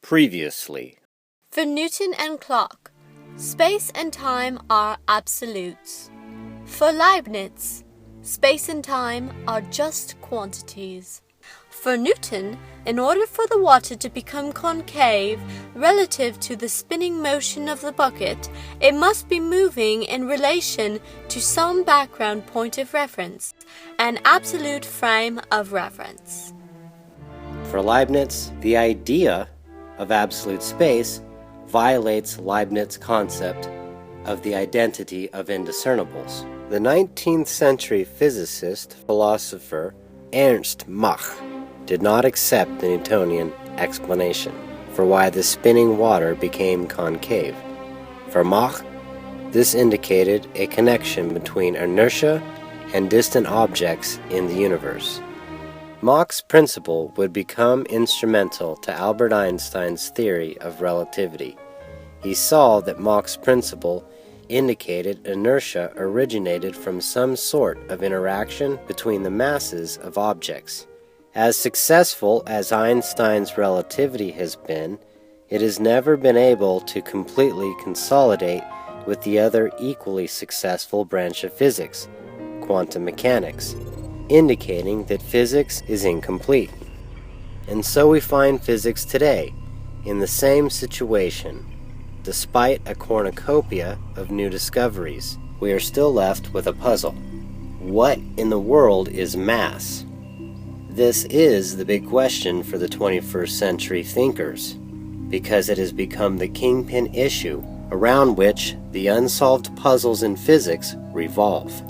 Previously. For Newton and Clark, space and time are absolutes. For Leibniz, space and time are just quantities. For Newton, in order for the water to become concave relative to the spinning motion of the bucket, it must be moving in relation to some background point of reference, an absolute frame of reference. For Leibniz, the idea of absolute space violates Leibniz's concept of the identity of indiscernibles. The 19th century physicist-philosopher Ernst Mach did not accept the Newtonian explanation for why the spinning water became concave. For Mach, this indicated a connection between inertia and distant objects in the universe. Mach's principle would become instrumental to Albert Einstein's theory of relativity. He saw that Mach's principle indicated inertia originated from some sort of interaction between the masses of objects. As successful as Einstein's relativity has been, it has never been able to completely consolidate with the other equally successful branch of physics, quantum mechanics, indicating that physics is incomplete. And so we find physics today in the same situation. Despite a cornucopia of new discoveries, we are still left with a puzzle. What in the world is mass? This is the big question for the 21st century thinkers, because it has become the kingpin issue around which the unsolved puzzles in physics revolve.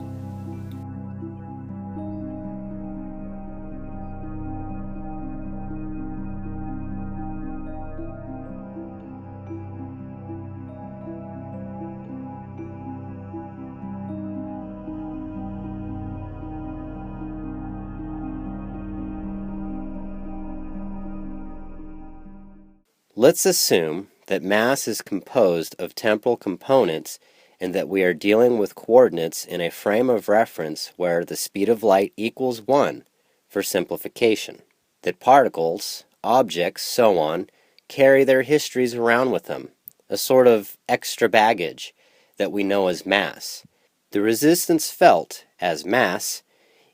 Let's assume that mass is composed of temporal components and that we are dealing with coordinates in a frame of reference where the speed of light equals 1 for simplification. That particles, objects, so on, carry their histories around with them, a sort of extra baggage that we know as mass. The resistance felt as mass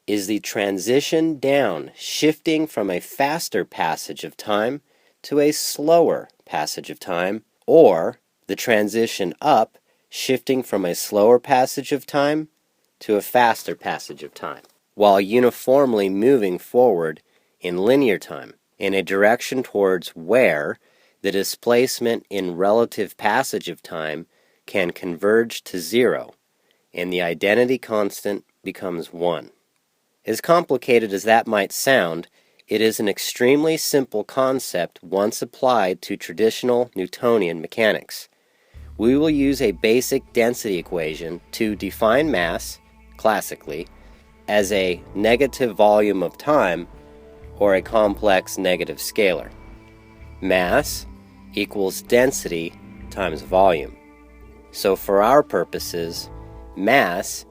is the transition down, shifting from a faster passage of time to a slower passage of time, or the transition up, shifting from a slower passage of time to a faster passage of time, while uniformly moving forward in linear time, in a direction towards where the displacement in relative passage of time can converge to 0, and the identity constant becomes 1. As complicated as that might sound, it is an extremely simple concept once applied to traditional Newtonian mechanics. We will use a basic density equation to define mass, classically, as a negative volume of time or a complex negative scalar. Mass equals density times volume. So for our purposes, mass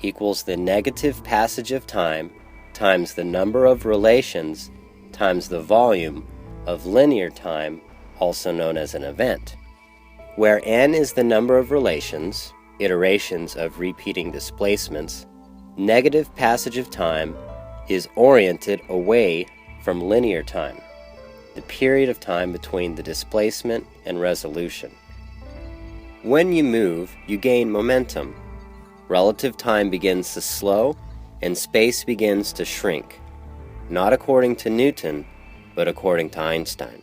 equals the negative passage of time times the number of relations times the volume of linear time, also known as an event. Where n is the number of relations, iterations of repeating displacements, negative passage of time is oriented away from linear time, the period of time between the displacement and resolution. When you move, you gain momentum. Relative time begins to slow, and space begins to shrink, not according to Newton, but according to Einstein.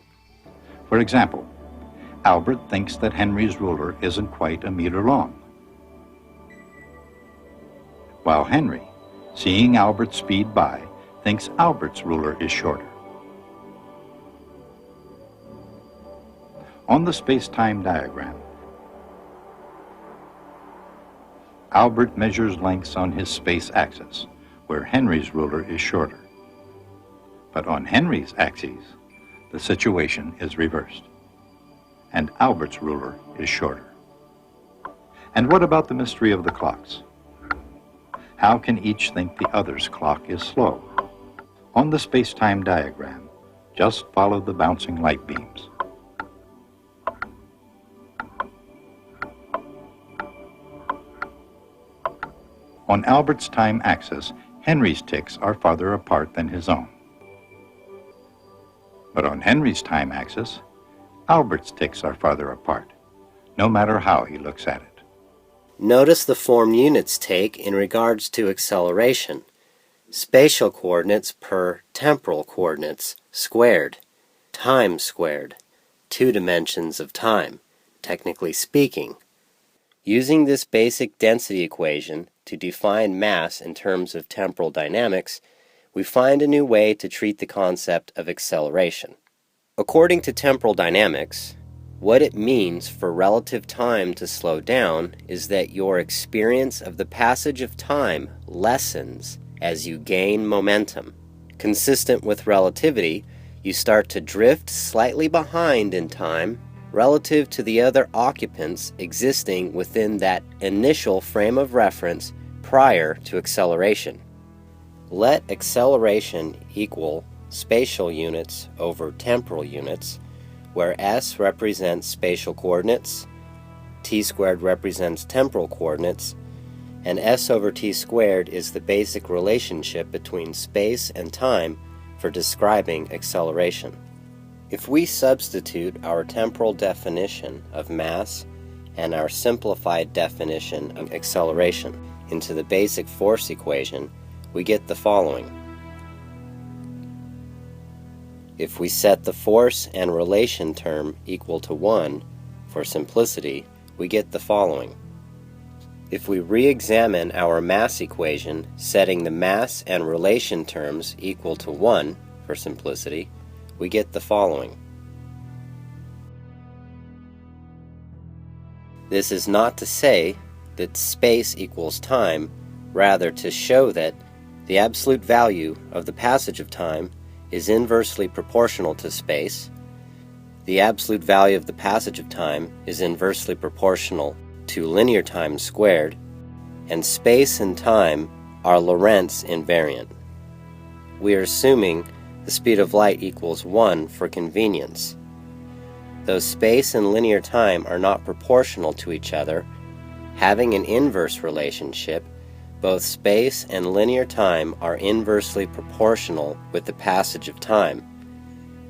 For example, Albert thinks that Henry's ruler isn't quite a meter long, while Henry, seeing Albert speed by, thinks Albert's ruler is shorter. On the space-time diagram, Albert measures lengths on his space axis, where Henry's ruler is shorter. But on Henry's axis, the situation is reversed, and Albert's ruler is shorter. And what about the mystery of the clocks? How can each think the other's clock is slow? On the space-time diagram, just follow the bouncing light beams. On Albert's time axis, Henry's ticks are farther apart than his own. But on Henry's time axis, Albert's ticks are farther apart, no matter how he looks at it. Notice the form units take in regards to acceleration. Spatial coordinates per temporal coordinates squared, time squared, 2 dimensions of time, technically speaking. Using this basic density equation to define mass in terms of temporal dynamics, we find a new way to treat the concept of acceleration. According to temporal dynamics, what it means for relative time to slow down is that your experience of the passage of time lessens as you gain momentum. Consistent with relativity, you start to drift slightly behind in time relative to the other occupants existing within that initial frame of reference prior to acceleration. Let acceleration equal spatial units over temporal units, where s represents spatial coordinates, t squared represents temporal coordinates, and s over t squared is the basic relationship between space and time for describing acceleration. If we substitute our temporal definition of mass and our simplified definition of acceleration into the basic force equation, we get the following. If we set the force and relation term equal to 1, for simplicity, we get the following. If we re-examine our mass equation, setting the mass and relation terms equal to 1, for simplicity, we get the following. This is not to say that space equals time, rather to show that the absolute value of the passage of time is inversely proportional to space. The absolute value of the passage of time is inversely proportional to linear time squared, and space and time are Lorentz invariant. We are assuming the speed of light equals 1 for convenience. Though space and linear time are not proportional to each other, having an inverse relationship, both space and linear time are inversely proportional with the passage of time.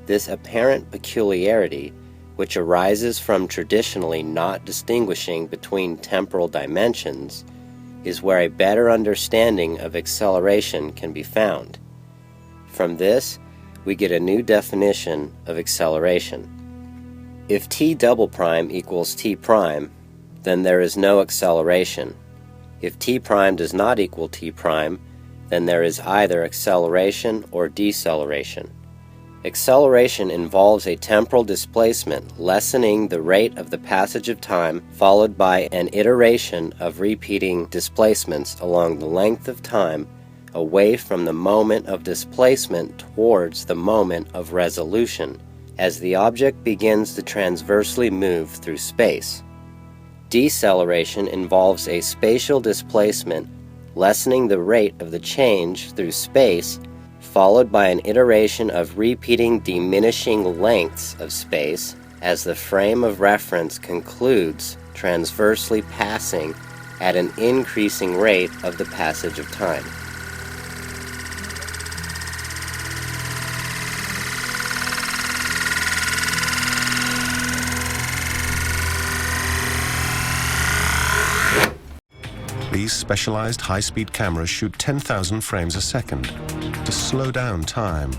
This apparent peculiarity, which arises from traditionally not distinguishing between temporal dimensions, is where a better understanding of acceleration can be found. From this, we get a new definition of acceleration. If t double prime equals t prime, then there is no acceleration. If t prime does not equal t prime, then there is either acceleration or deceleration. Acceleration involves a temporal displacement lessening the rate of the passage of time, followed by an iteration of repeating displacements along the length of time away from the moment of displacement towards the moment of resolution, as the object begins to transversely move through space. Deceleration involves a spatial displacement lessening the rate of the change through space, followed by an iteration of repeating diminishing lengths of space as the frame of reference concludes transversely passing at an increasing rate of the passage of time. These specialized high-speed cameras shoot 10,000 frames a second to slow down time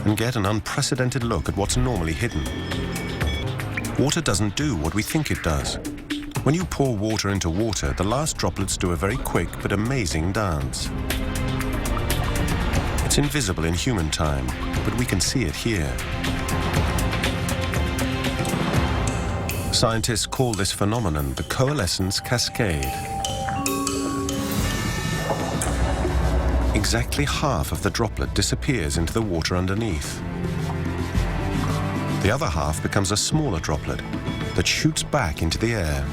and get an unprecedented look at what's normally hidden. Water doesn't do what we think it does. When you pour water into water, the last droplets do a very quick but amazing dance. It's invisible in human time, but we can see it here. Scientists call this phenomenon the coalescence cascade. Exactly half of the droplet disappears into the water underneath. The other half becomes a smaller droplet that shoots back into the air.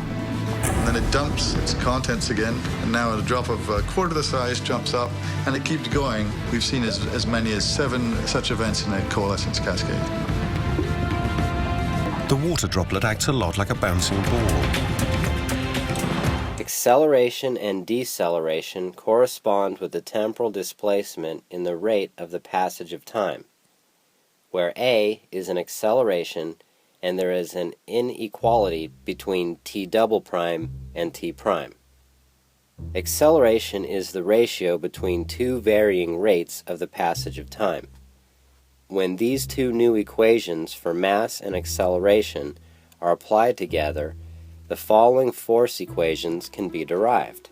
And then it dumps its contents again, and now at a drop of a quarter the size jumps up, and it keeps going. We've seen as many as 7 such events in a coalescence cascade. The water droplet acts a lot like a bouncing ball. Acceleration and deceleration correspond with the temporal displacement in the rate of the passage of time, where a is an acceleration and there is an inequality between t double prime and t prime. Acceleration is the ratio between two varying rates of the passage of time. When these two new equations for mass and acceleration are applied together, the following force equations can be derived.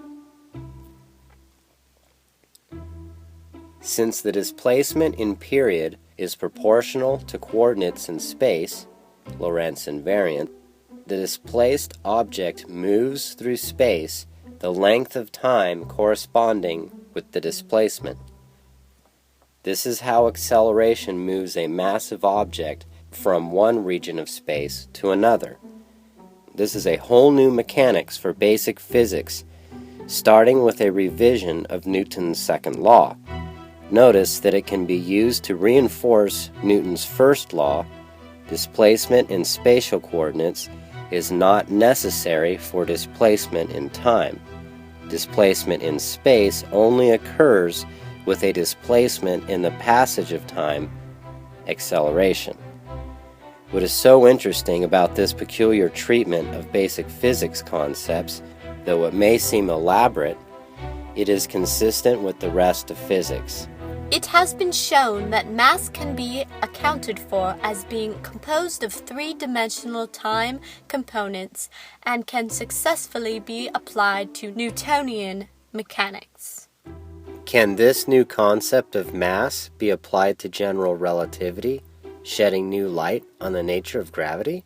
Since the displacement in period is proportional to coordinates in space, Lorentz invariant, the displaced object moves through space the length of time corresponding with the displacement. This is how acceleration moves a massive object from one region of space to another. This is a whole new mechanics for basic physics, starting with a revision of Newton's second law. Notice that it can be used to reinforce Newton's first law: displacement in spatial coordinates is not necessary for displacement in time. Displacement in space only occurs with a displacement in the passage of time, acceleration. What is so interesting about this peculiar treatment of basic physics concepts, though it may seem elaborate, it is consistent with the rest of physics. It has been shown that mass can be accounted for as being composed of three-dimensional time components and can successfully be applied to Newtonian mechanics. Can this new concept of mass be applied to general relativity, shedding new light on the nature of gravity?